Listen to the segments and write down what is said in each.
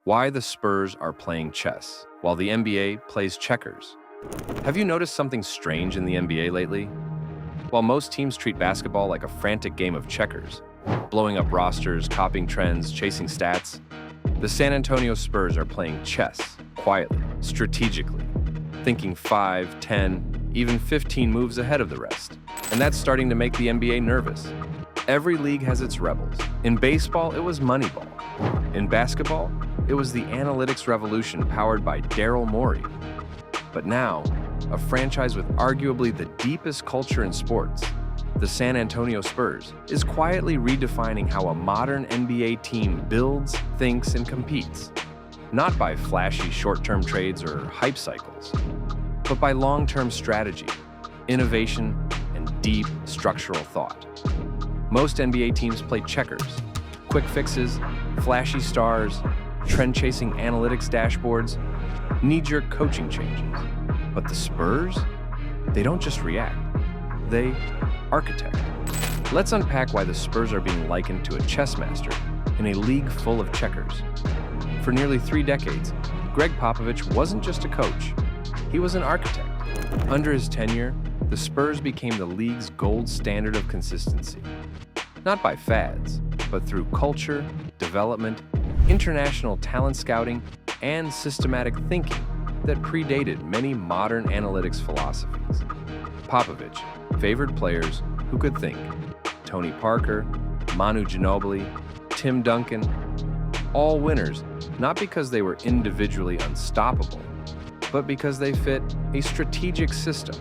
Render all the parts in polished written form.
Why the Spurs are playing chess while the NBA plays checkers. Have you noticed something strange in the NBA lately? While most teams treat basketball like a frantic game of checkers, blowing up rosters, copying trends, chasing stats, the San Antonio Spurs are playing chess quietly, strategically, thinking 5, 10, even 15 moves ahead of the rest. And that's starting to make the NBA nervous. Every league has its rebels. In baseball, it was Moneyball. In basketball, it was the analytics revolution powered by Daryl Morey. But now, a franchise with arguably the deepest culture in sports, the San Antonio Spurs, is quietly redefining how a modern NBA team builds, thinks, and competes. Not by flashy short-term trades or hype cycles, but by long-term strategy, innovation, and deep structural thought. Most NBA teams play checkers, quick fixes, flashy stars, trend-chasing analytics dashboards, knee-jerk coaching changes. But the Spurs? They don't just react, they architect. Let's unpack why the Spurs are being likened to a chess master in a league full of checkers. For nearly 3 decades, Greg Popovich wasn't just a coach, he was an architect. Under his tenure, the Spurs became the league's gold standard of consistency. Not by fads, but through culture, development, international talent scouting, and systematic thinking that predated many modern analytics philosophies. Popovich favored players who could think. Tony Parker, Manu Ginobili, Tim Duncan, all winners, not because they were individually unstoppable, but because they fit a strategic system.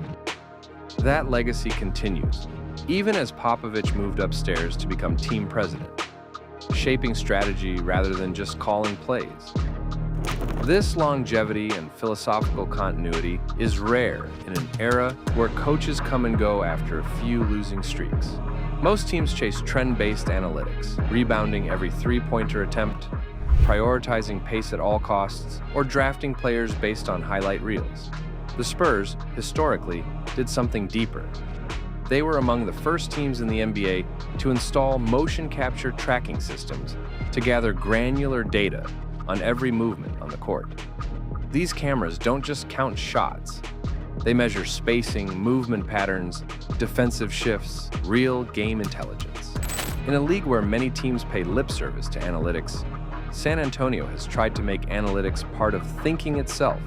That legacy continues, even as Popovich moved upstairs to become team president, shaping strategy rather than just calling plays. This longevity and philosophical continuity is rare in an era where coaches come and go after a few losing streaks. Most teams chase trend-based analytics, rebounding every three-pointer attempt, prioritizing pace at all costs, or drafting players based on highlight reels. The Spurs, historically, did something deeper. They were among the first teams in the NBA to install motion capture tracking systems to gather granular data on every movement on the court. These cameras don't just count shots. They measure spacing, movement patterns, defensive shifts, real game intelligence. In a league where many teams pay lip service to analytics, San Antonio has tried to make analytics part of thinking itself,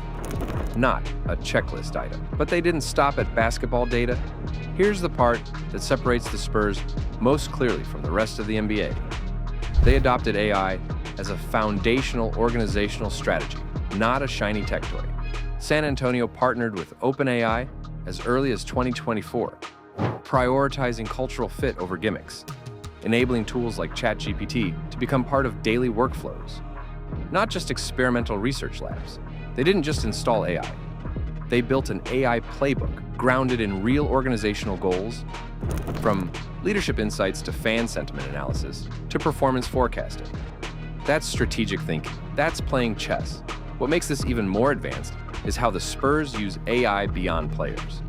not a checklist item. But they didn't stop at basketball data. Here's the part that separates the Spurs most clearly from the rest of the NBA. They adopted AI as a foundational organizational strategy, not a shiny tech toy. San Antonio partnered with OpenAI as early as 2024, prioritizing cultural fit over gimmicks, enabling tools like ChatGPT to become part of daily workflows. Not just experimental research labs. They didn't just install AI. They built an AI playbook grounded in real organizational goals, from leadership insights to fan sentiment analysis to performance forecasting. That's strategic thinking. That's playing chess. What makes this even more advanced is how the Spurs use AI beyond players.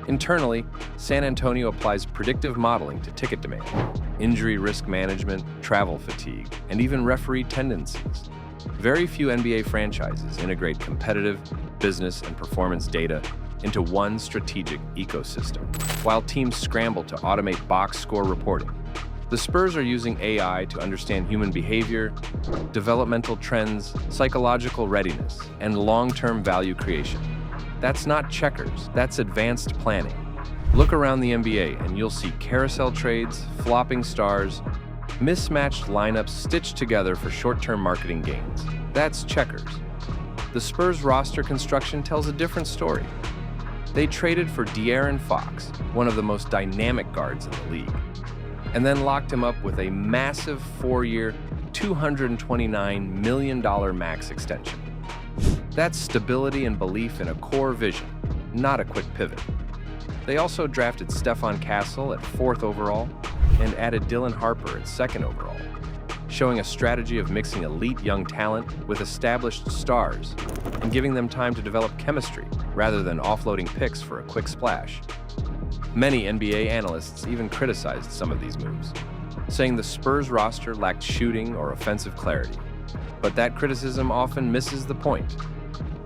Internally, San Antonio applies predictive modeling to ticket demand, injury risk management, travel fatigue, and even referee tendencies. Very few NBA franchises integrate competitive, business, and performance data into one strategic ecosystem, while teams scramble to automate box score reporting. The Spurs are using AI to understand human behavior, developmental trends, psychological readiness, and long-term value creation. That's not checkers, that's advanced planning. Look around the NBA and you'll see carousel trades, flopping stars, mismatched lineups stitched together for short-term marketing gains. That's checkers. The Spurs roster construction tells a different story. They traded for De'Aaron Fox, one of the most dynamic guards in the league, and then locked him up with a massive 4-year, $229 million max extension. That's stability and belief in a core vision, not a quick pivot. They also drafted Stephon Castle at 4th overall and added Dylan Harper at 2nd overall, showing a strategy of mixing elite young talent with established stars and giving them time to develop chemistry rather than offloading picks for a quick splash. Many NBA analysts even criticized some of these moves, saying the Spurs roster lacked shooting or offensive clarity. But that criticism often misses the point.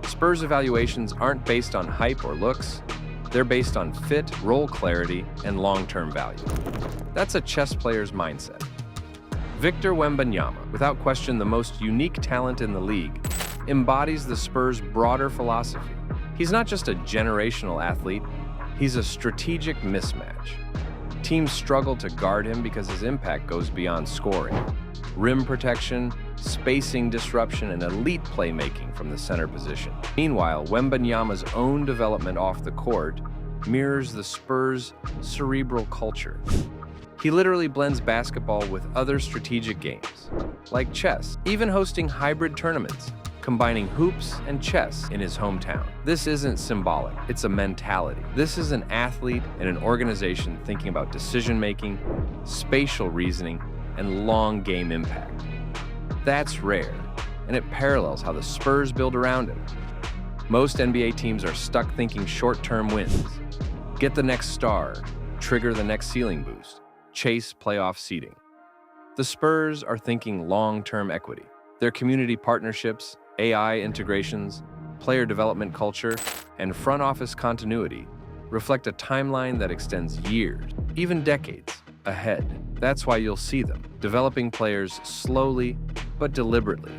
Spurs evaluations aren't based on hype or looks. They're based on fit, role clarity, and long-term value. That's a chess player's mindset. Victor Wembanyama, without question the most unique talent in the league, embodies the Spurs' broader philosophy. He's not just a generational athlete, he's a strategic mismatch. Teams struggle to guard him because his impact goes beyond scoring. Rim protection, spacing disruption, and elite playmaking from the center position. Meanwhile, Wembanyama's own development off the court mirrors the Spurs' cerebral culture. He literally blends basketball with other strategic games, like chess, even hosting hybrid tournaments, combining hoops and chess in his hometown. This isn't symbolic, it's a mentality. This is an athlete and an organization thinking about decision-making, spatial reasoning, and long game impact. That's rare, and it parallels how the Spurs build around him. Most NBA teams are stuck thinking short-term wins. Get the next star, trigger the next ceiling boost, chase playoff seeding. The Spurs are thinking long-term equity. Their community partnerships, AI integrations, player development culture, and front office continuity reflect a timeline that extends years, even decades, ahead. That's why you'll see them developing players slowly but deliberately,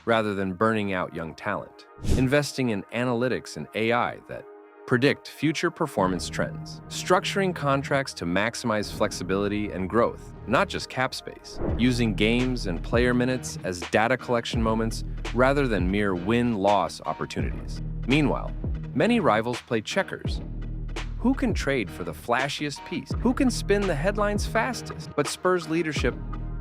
rather than burning out young talent. Investing in analytics and AI that predict future performance trends. Structuring contracts to maximize flexibility and growth, not just cap space. Using games and player minutes as data collection moments rather than mere win-loss opportunities. Meanwhile, many rivals play checkers. Who can trade for the flashiest piece? Who can spin the headlines fastest? But Spurs leadership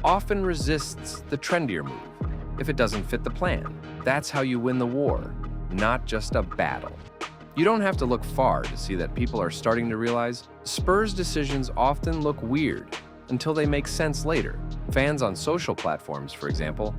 often resists the trendier move if it doesn't fit the plan. That's how you win the war, not just a battle. You don't have to look far to see that people are starting to realize Spurs decisions often look weird until they make sense later. Fans on social platforms, for example,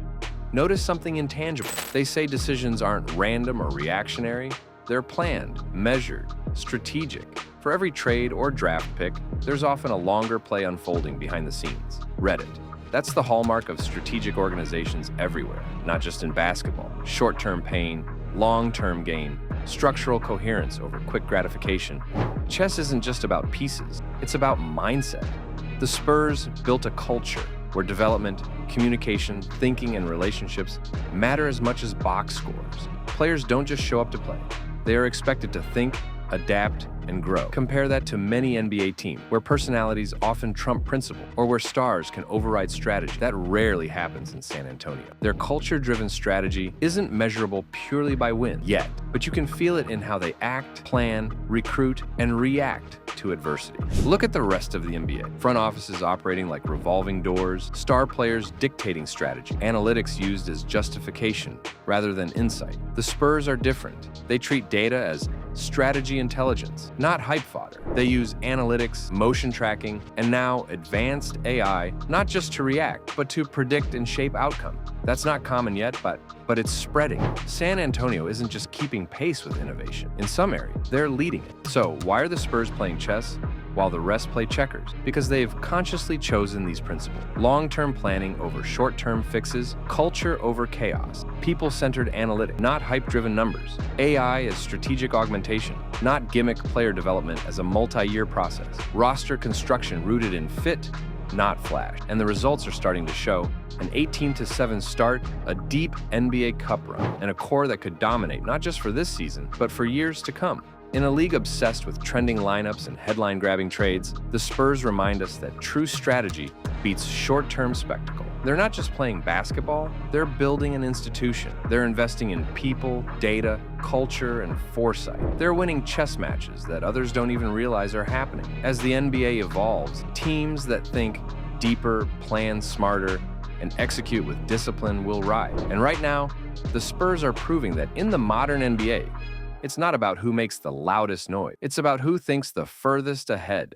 notice something intangible. They say decisions aren't random or reactionary. They're planned, measured, strategic. For every trade or draft pick, there's often a longer play unfolding behind the scenes. Reddit. That's the hallmark of strategic organizations everywhere, not just in basketball. Short-term pain, long-term gain, structural coherence over quick gratification. Chess isn't just about pieces, it's about mindset. The Spurs built a culture where development, communication, thinking, and relationships matter as much as box scores. Players don't just show up to play. They are expected to think, adapt, and grow. Compare that to many NBA teams, where personalities often trump principle, or where stars can override strategy. That rarely happens in San Antonio. Their culture-driven strategy isn't measurable purely by wins yet, but you can feel it in how they act, plan, recruit, and react to adversity. Look at the rest of the NBA. Front offices operating like revolving doors, star players dictating strategy, analytics used as justification rather than insight. The Spurs are different. They treat data as strategy intelligence, not hype fodder. They use analytics, motion tracking, and now advanced AI, not just to react, but to predict and shape outcome. That's not common yet, but it's spreading. San Antonio isn't just keeping pace with innovation. In some areas, they're leading it. So why are the Spurs playing chess while the rest play checkers? Because they've consciously chosen these principles. Long-term planning over short-term fixes, culture over chaos, people-centered analytics, not hype-driven numbers, AI as strategic augmentation, not gimmick player development as a multi-year process, roster construction rooted in fit, not flash. And the results are starting to show: an 18-7 start, a deep NBA Cup run, and a core that could dominate not just for this season, but for years to come. In a league obsessed with trending lineups and headline-grabbing trades, the Spurs remind us that true strategy beats short-term spectacle. They're not just playing basketball, they're building an institution. They're investing in people, data, culture, and foresight. They're winning chess matches that others don't even realize are happening. As the NBA evolves, teams that think deeper, plan smarter, and execute with discipline will rise. And right now, the Spurs are proving that in the modern NBA, it's not about who makes the loudest noise. It's about who thinks the furthest ahead.